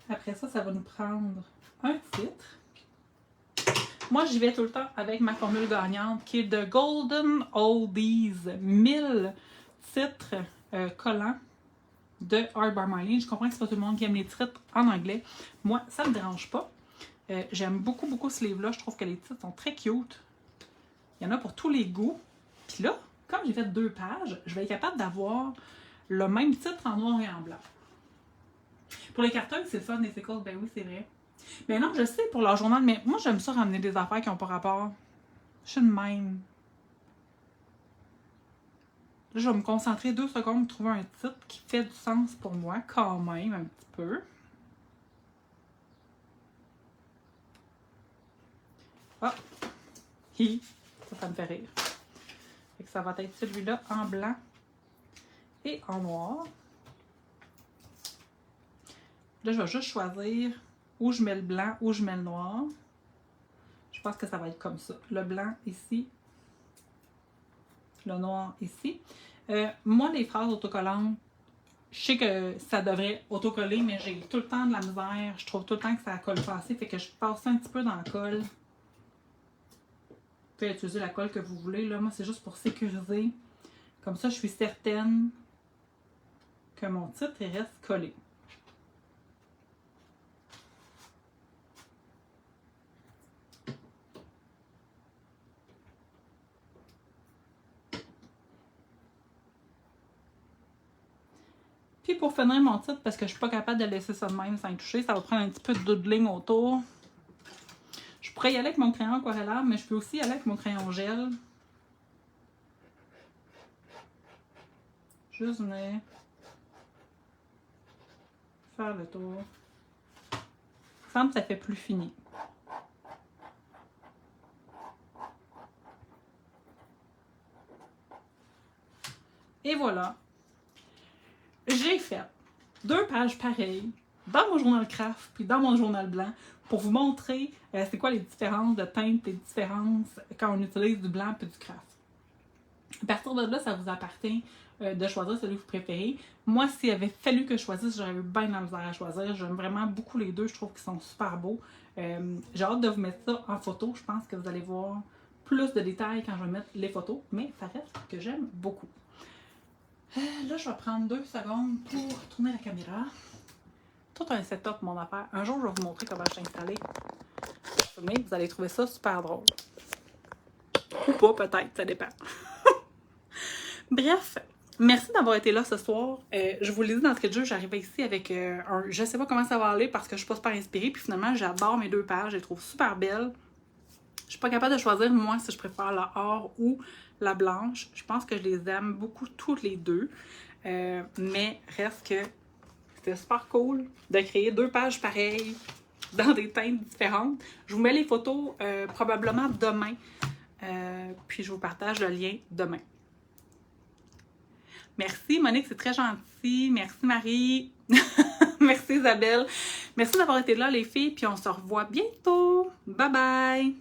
Après ça, ça va nous prendre un titre. Moi, j'y vais tout le temps avec ma formule gagnante qui est de Golden Oldies 1000 titres collants de Art by Marlene. Je comprends que c'est pas tout le monde qui aime les titres en anglais. Moi, ça ne me dérange pas. J'aime beaucoup, beaucoup ce livre-là. Je trouve que les titres sont très cute. Il y en a pour tous les goûts. Puis là, comme j'ai fait 2 pages, je vais être capable d'avoir le même titre en noir et en blanc. Pour les cartons, c'est le fun, les stickles, ben oui, c'est vrai. Mais non, je sais pour leur journal, mais moi, j'aime ça ramener des affaires qui n'ont pas rapport. Je suis de même. Là, je vais me concentrer 2 secondes pour trouver un titre qui fait du sens pour moi, quand même, un petit peu. Ah! Hi! Ça me fait rire. Fait que ça va être celui-là en blanc et en noir. Là, je vais juste choisir où je mets le blanc, où je mets le noir. Je pense que ça va être comme ça. Le blanc ici le noir ici. Moi, les phrases autocollantes, je sais que ça devrait autocoller, mais j'ai tout le temps de la misère. Je trouve tout le temps que ça colle pas assez, fait que je passe ça un petit peu dans la colle. Vous pouvez utiliser la colle que vous voulez. Là. Moi, c'est juste pour sécuriser. Comme ça, je suis certaine que mon titre reste collé. Puis pour finir mon titre, parce que je suis pas capable de laisser ça de même sans y toucher, ça va prendre un petit peu de doodling autour. Je pourrais y aller avec mon crayon aquarellable, mais je peux aussi y aller avec mon crayon gel. Juste venir faire le tour. Il me semble que ça fait plus fini. Et voilà. J'ai fait 2 pages pareilles dans mon journal craft puis dans mon journal blanc pour vous montrer c'est quoi les différences de teintes, les différences quand on utilise du blanc puis du craft. À partir de là, ça vous appartient de choisir celui que vous préférez. Moi, s'il avait fallu que je choisisse, j'aurais eu bien de la misère à choisir. J'aime vraiment beaucoup les deux. Je trouve qu'ils sont super beaux. J'ai hâte de vous mettre ça en photo. Je pense que vous allez voir plus de détails quand je vais mettre les photos. Mais ça reste que j'aime beaucoup. Là, je vais prendre 2 secondes pour tourner la caméra. Tout un setup, mon affaire. Un jour, je vais vous montrer comment je suis installée. Vous allez trouver ça super drôle. Ou pas, peut-être, ça dépend. Bref, merci d'avoir été là ce soir. Je vous l'ai dit d'entrée de jeu, j'arrivais ici avec un... Je sais pas comment ça va aller parce que je suis pas super inspirée. Puis finalement, j'adore mes 2 pages. Je les trouve super belles. Je suis pas capable de choisir, moi, si je préfère la or ou la blanche. Je pense que je les aime beaucoup toutes les deux. Mais reste que c'était super cool de créer 2 pages pareilles dans des teintes différentes. Je vous mets les photos probablement demain. Puis je vous partage le lien demain. Merci Monique, c'est très gentil. Merci Marie. Merci Isabelle. Merci d'avoir été là les filles. Puis on se revoit bientôt. Bye bye.